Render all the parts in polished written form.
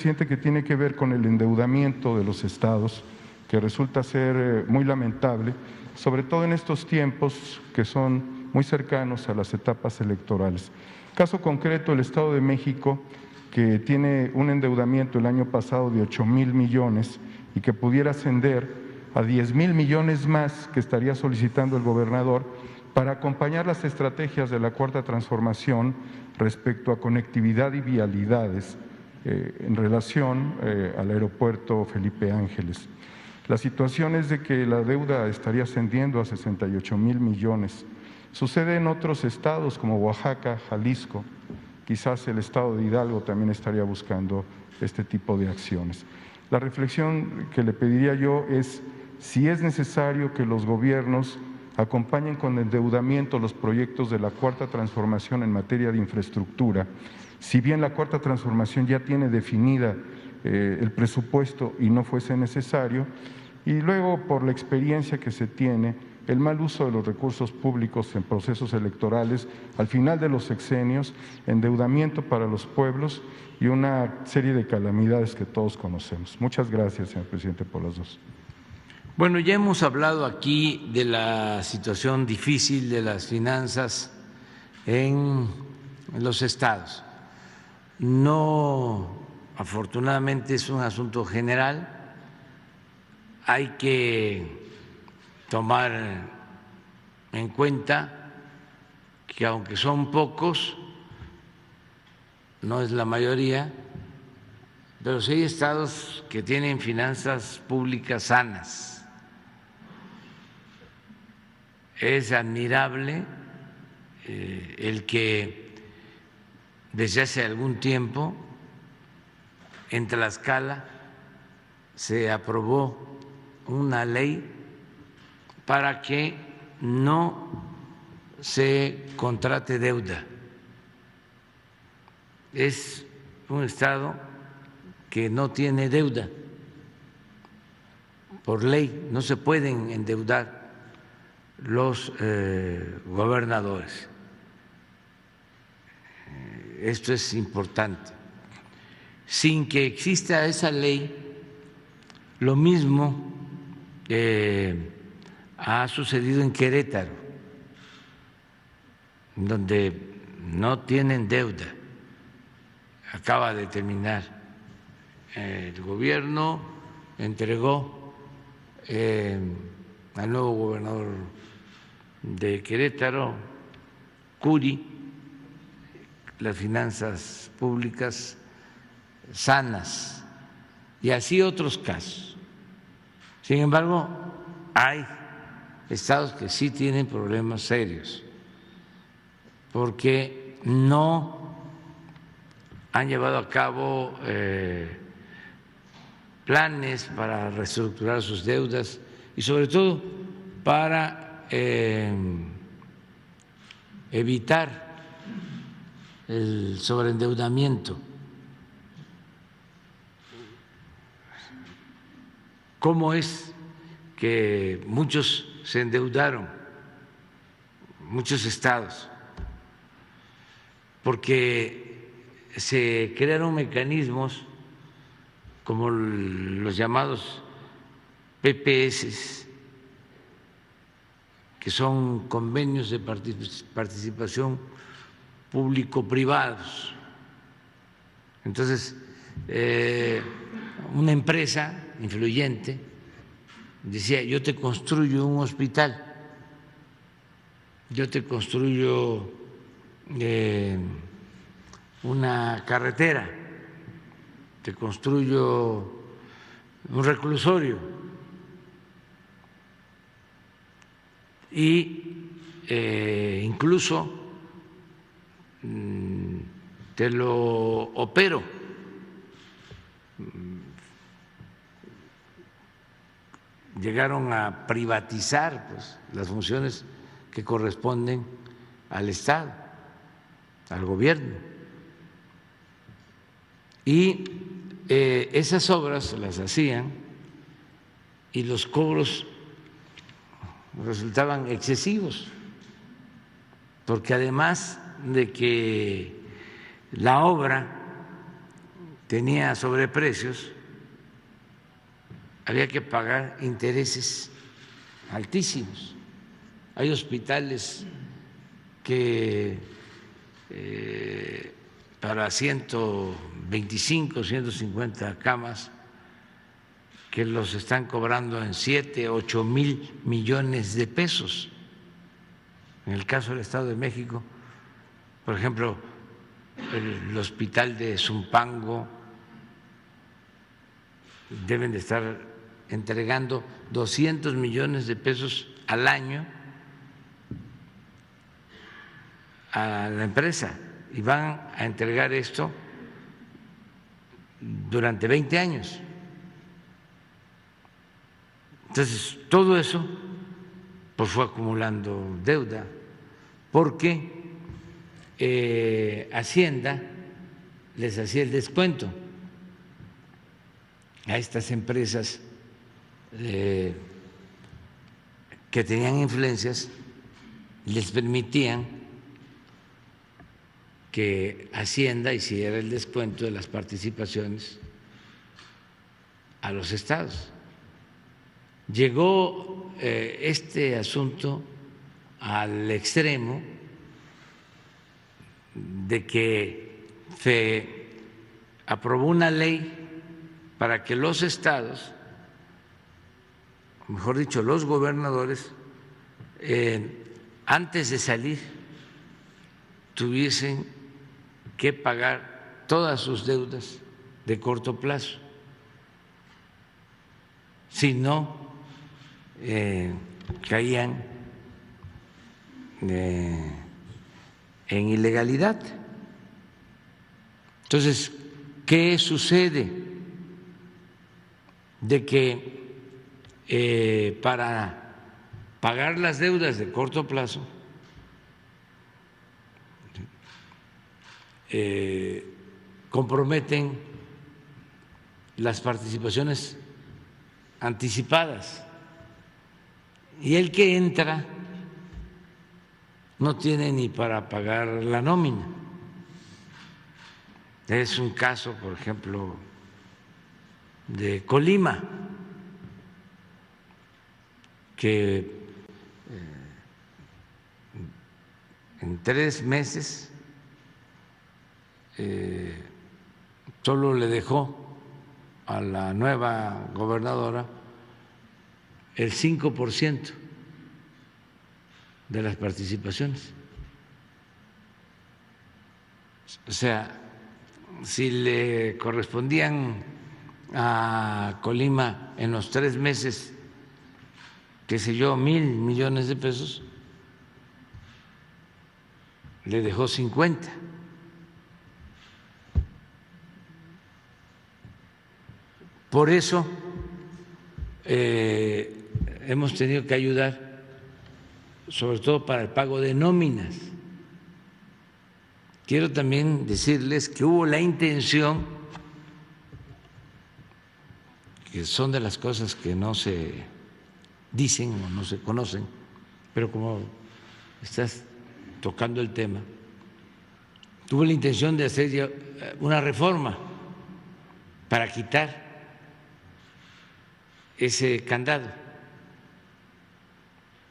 presidente, que tiene que ver con el endeudamiento de los estados, que resulta ser muy lamentable, sobre todo en estos tiempos que son muy cercanos a las etapas electorales. Caso concreto, el Estado de México, que tiene un endeudamiento el año pasado de 8,000 millones y que pudiera ascender a 10,000 millones más que estaría solicitando el gobernador para acompañar las estrategias de la Cuarta Transformación respecto a conectividad y vialidades en relación al aeropuerto Felipe Ángeles. La situación es de que la deuda estaría ascendiendo a 68,000 millones. Sucede en otros estados como Oaxaca, Jalisco. Quizás el estado de Hidalgo también estaría buscando este tipo de acciones. La reflexión que le pediría yo es si es necesario que los gobiernos acompañen con endeudamiento los proyectos de la Cuarta Transformación en materia de infraestructura. Si bien la Cuarta Transformación ya tiene definida el presupuesto y no fuese necesario, y luego por la experiencia que se tiene, el mal uso de los recursos públicos en procesos electorales, al final de los sexenios, endeudamiento para los pueblos y una serie de calamidades que todos conocemos. Muchas gracias, señor presidente, por las dos. Bueno, ya hemos hablado aquí de la situación difícil de las finanzas en los estados. No, afortunadamente es un asunto general, hay que tomar en cuenta que aunque son pocos, no es la mayoría, pero sí hay estados que tienen finanzas públicas sanas. Es admirable el que desde hace algún tiempo en Tlaxcala se aprobó una ley para que no se contrate deuda. Es un estado que no tiene deuda. Por ley no se pueden endeudar los gobernadores. Esto es importante. Sin que exista esa ley, lo mismo ha sucedido en Querétaro, donde no tienen deuda. Acaba de terminar el gobierno, entregó al nuevo gobernador de Querétaro, Curi, las finanzas públicas sanas, y así otros casos. Sin embargo, hay estados que sí tienen problemas serios porque no han llevado a cabo planes para reestructurar sus deudas y sobre todo para evitar el sobreendeudamiento. ¿Cómo es que muchos se endeudaron, muchos estados? Porque se crearon mecanismos como los llamados PPS, que son convenios de participación público-privados. Entonces, una empresa influyente decía: yo te construyo un hospital, yo te construyo una carretera, te construyo un reclusorio y incluso te lo opero. Llegaron a privatizar pues las funciones que corresponden al Estado, al gobierno. Y esas obras las hacían y los cobros resultaban excesivos, porque además de que la obra tenía sobreprecios, había que pagar intereses altísimos. Hay hospitales que para 125, 150 camas que los están cobrando en 7, 8 mil millones de pesos. En el caso del Estado de México, por ejemplo, el hospital de Zumpango deben de estar entregando 200 millones de pesos al año a la empresa y van a entregar esto durante 20 años. Entonces, todo eso pues fue acumulando deuda porque Hacienda les hacía el descuento a estas empresas que tenían influencias, les permitían que Hacienda hiciera el descuento de las participaciones a los estados. Llegó este asunto al extremo de que se aprobó una ley para que los estados, mejor dicho, los gobernadores, antes de salir, tuviesen que pagar todas sus deudas de corto plazo. Si no, caían en ilegalidad. Entonces, ¿qué sucede? De que para pagar las deudas de corto plazo comprometen las participaciones anticipadas y el que entra no tiene ni para pagar la nómina. Es un caso, por ejemplo, de Colima, que en 3 meses solo le dejó a la nueva gobernadora el 5% de las participaciones. O sea, si le correspondían a Colima en los 3 meses, qué sé yo, 1,000 millones de pesos, le dejó 50. Por eso hemos tenido que ayudar, sobre todo para el pago de nóminas. Quiero también decirles que hubo la intención, que son de las cosas que no se dicen o no se conocen, pero como estás tocando el tema, tuvo la intención de hacer una reforma para quitar ese candado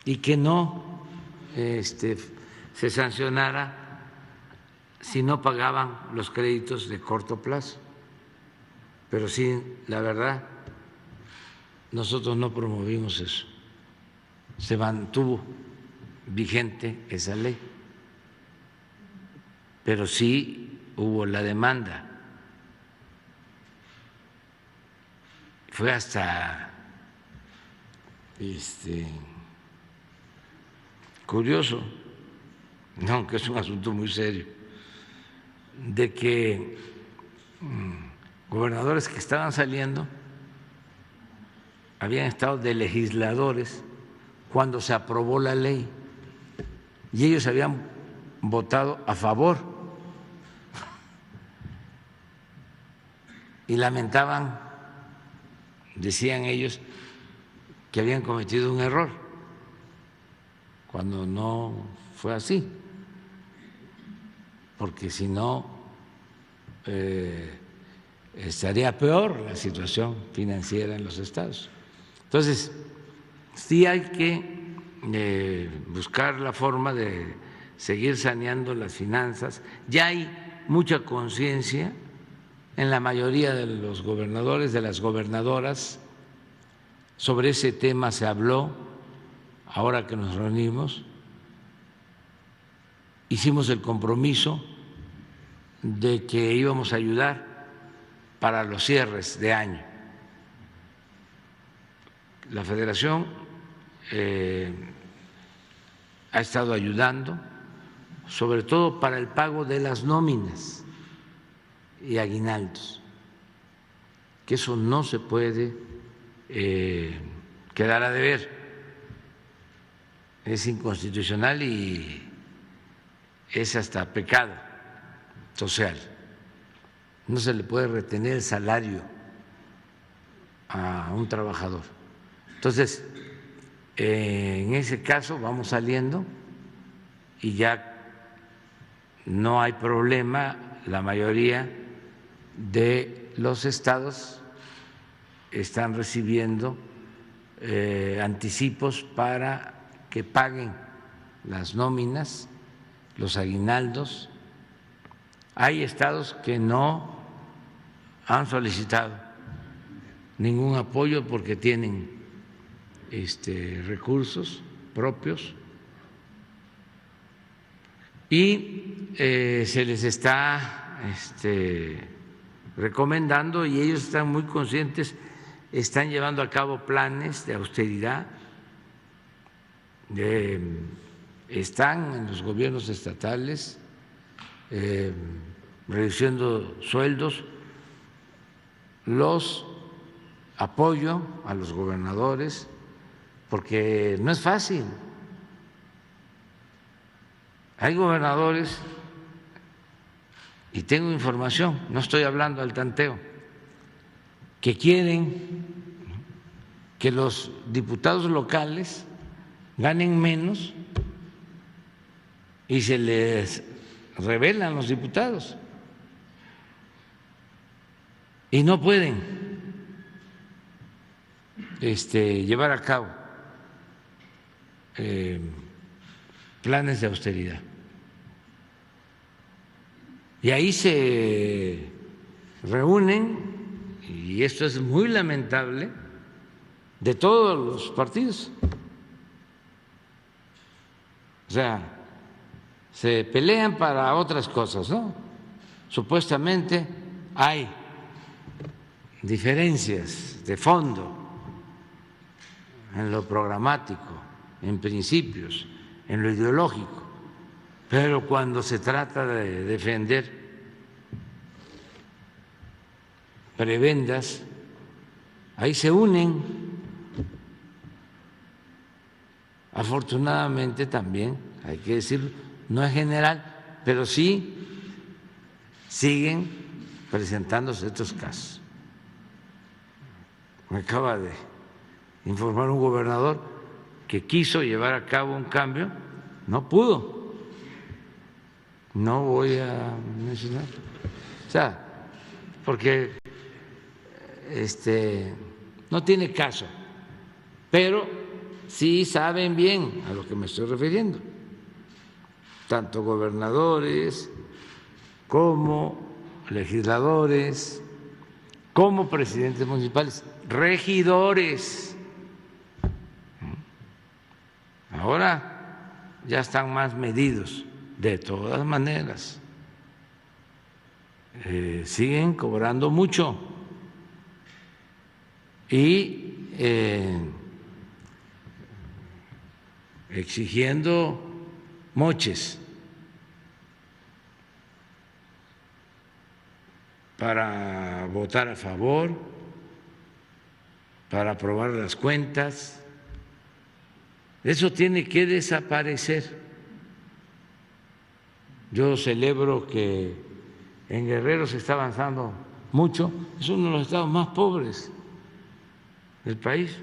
y que no se sancionara si no pagaban los créditos de corto plazo. Pero sí, la verdad, nosotros no promovimos eso. Se mantuvo vigente esa ley, pero sí hubo la demanda. Fue hasta curioso, aunque es un asunto muy serio, de que gobernadores que estaban saliendo habían estado de legisladores cuando se aprobó la ley y ellos habían votado a favor y lamentaban, decían ellos, que habían cometido un error, cuando no fue así, porque si no estaría peor la situación financiera en los estados. Entonces, sí hay que buscar la forma de seguir saneando las finanzas. Ya hay mucha conciencia en la mayoría de los gobernadores, de las gobernadoras. Sobre ese tema se habló ahora que nos reunimos. Hicimos el compromiso de que íbamos a ayudar para los cierres de año. La Federación ha estado ayudando, sobre todo para el pago de las nóminas y aguinaldos, que eso no se puede quedar a deber, es inconstitucional y es hasta pecado social. No se le puede retener el salario a un trabajador. Entonces, en ese caso vamos saliendo y ya no hay problema. La mayoría de los estados están recibiendo anticipos para que paguen las nóminas, los aguinaldos. Hay estados que no han solicitado ningún apoyo porque tienen recursos propios y se les está recomendando, y ellos están muy conscientes, están llevando a cabo planes de austeridad, están en los gobiernos estatales reduciendo sueldos. Los apoyo a los gobernadores porque no es fácil. Hay gobernadores, y tengo información, no estoy hablando al tanteo, que quieren que los diputados locales ganen menos y se les rebelan los diputados y no pueden llevar a cabo planes de austeridad. Y ahí se reúnen, y esto es muy lamentable, de todos los partidos. O sea, se pelean para otras cosas, ¿no? Supuestamente hay diferencias de fondo en lo programático, en principios, en lo ideológico, pero cuando se trata de defender prebendas, ahí se unen. Afortunadamente también, hay que decirlo, no es general, pero sí siguen presentándose estos casos. Me acaba de informar un gobernador que quiso llevar a cabo un cambio, no pudo. No voy a mencionar. O sea, porque no tiene caso, pero sí saben bien a lo que me estoy refiriendo, tanto gobernadores como legisladores, como presidentes municipales, regidores. Ahora ya están más medidos. De todas maneras, siguen cobrando mucho y exigiendo moches para votar a favor, para aprobar las cuentas. Eso tiene que desaparecer. Yo celebro que en Guerrero se está avanzando mucho, es uno de los estados más pobres del país.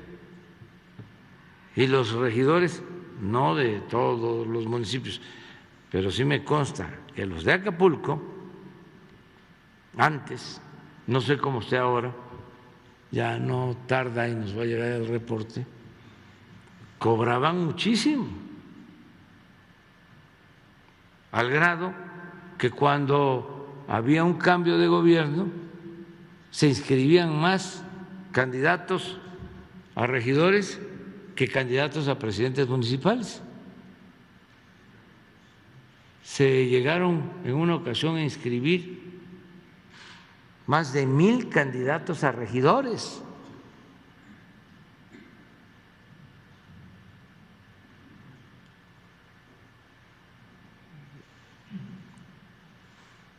Y los regidores, no de todos los municipios, pero sí me consta que los de Acapulco, antes, no sé cómo esté ahora, ya no tarda y nos va a llegar el reporte, cobraban muchísimo, al grado que cuando había un cambio de gobierno se inscribían más candidatos a regidores que candidatos a presidentes municipales. Se llegaron en una ocasión a inscribir más de 1,000 candidatos a regidores.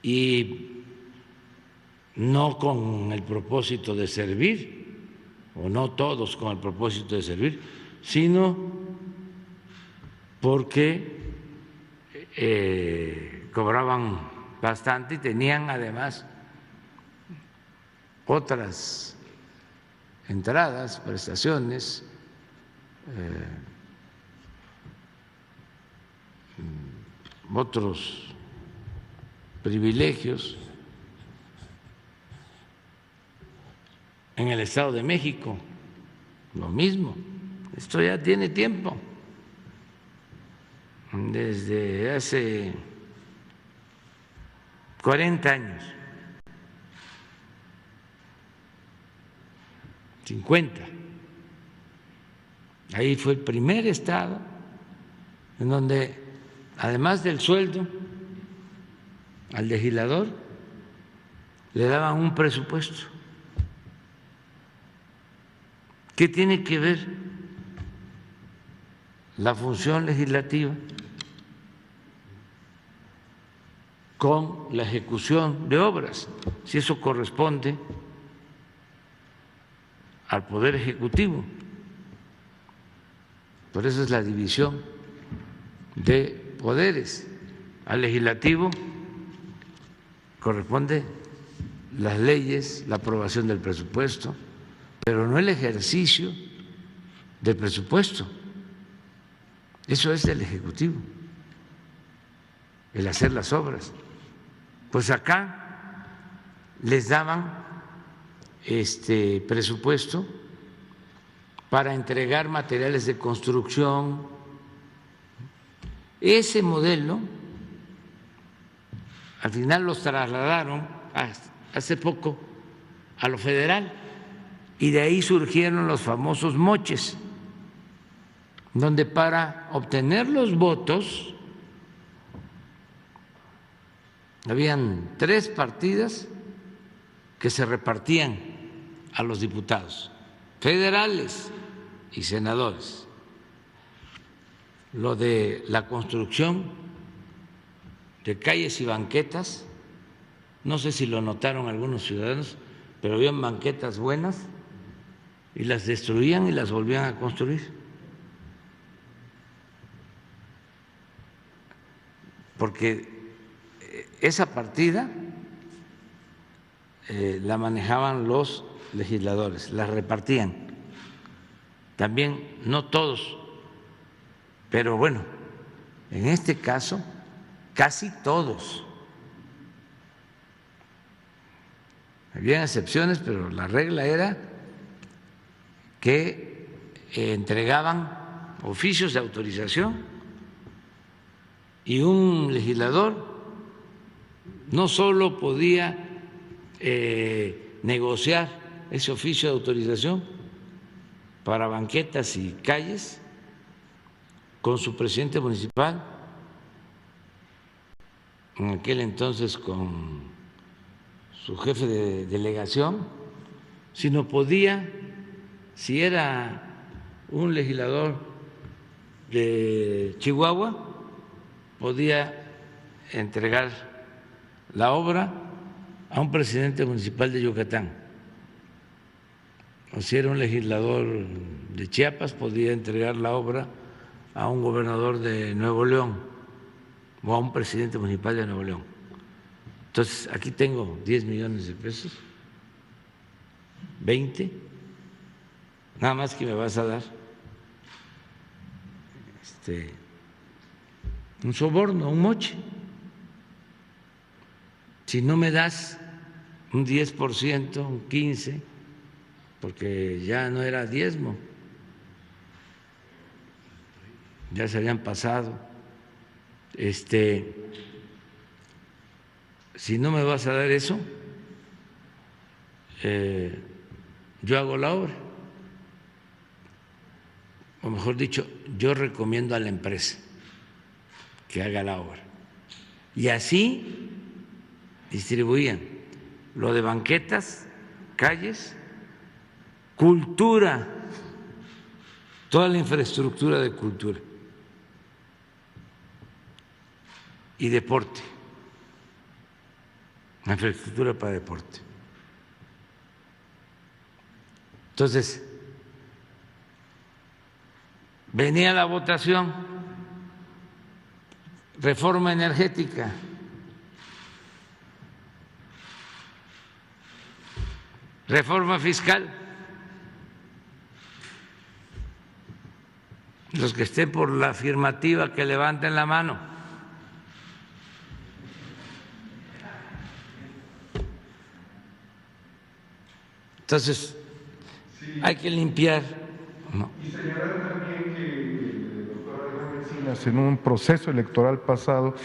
Y no con el propósito de servir, o no todos con el propósito de servir, sino porque cobraban bastante y tenían además otras entradas, prestaciones, otros privilegios. En el Estado de México, lo mismo. Esto ya tiene tiempo, desde hace 40 años, 50. Ahí fue el primer estado en donde, además del sueldo al legislador, le daban un presupuesto. ¿Qué tiene que ver la función legislativa con la ejecución de obras? Si eso corresponde al Poder Ejecutivo. Por eso es la división de poderes. Al legislativo corresponde las leyes, la aprobación del presupuesto, pero no el ejercicio del presupuesto. Eso es del Ejecutivo, el hacer las obras. Pues acá les daban presupuesto para entregar materiales de construcción. Ese modelo al final los trasladaron hace poco a lo federal y de ahí surgieron los famosos moches, donde para obtener los votos habían 3 partidas que se repartían a los diputados federales y senadores. Lo de la construcción de calles y banquetas, no sé si lo notaron algunos ciudadanos, pero habían banquetas buenas y las destruían y las volvían a construir. Porque esa partida la manejaban los legisladores, la repartían. También no todos, pero bueno, en este caso casi todos. Había excepciones, pero la regla era que entregaban oficios de autorización y un legislador no solo podía negociar ese oficio de autorización para banquetas y calles con su presidente municipal, en aquel entonces con su jefe de delegación, sino podía, si era un legislador de Chihuahua, podía entregar la obra a un presidente municipal de Yucatán. O si era un legislador de Chiapas, podía entregar la obra a un gobernador de Nuevo León o a un presidente municipal de Nuevo León. Entonces, aquí tengo 10 millones de pesos, 20, nada más que me vas a dar un soborno, un moche. Si no me das un 10%, un 15%, porque ya no era diezmo, ya se habían pasado. Si no me vas a dar eso, yo hago la obra. O mejor dicho, yo recomiendo a la empresa que haga la obra. Y así distribuían lo de banquetas, calles, cultura, toda la infraestructura de cultura y deporte, la infraestructura para deporte. Entonces, venía la votación, reforma energética, reforma fiscal. Los que estén por la afirmativa, que levanten la mano. Entonces, hay que limpiar. No. Y señalar también que el doctor Alejandro Encinas, en un proceso electoral pasado,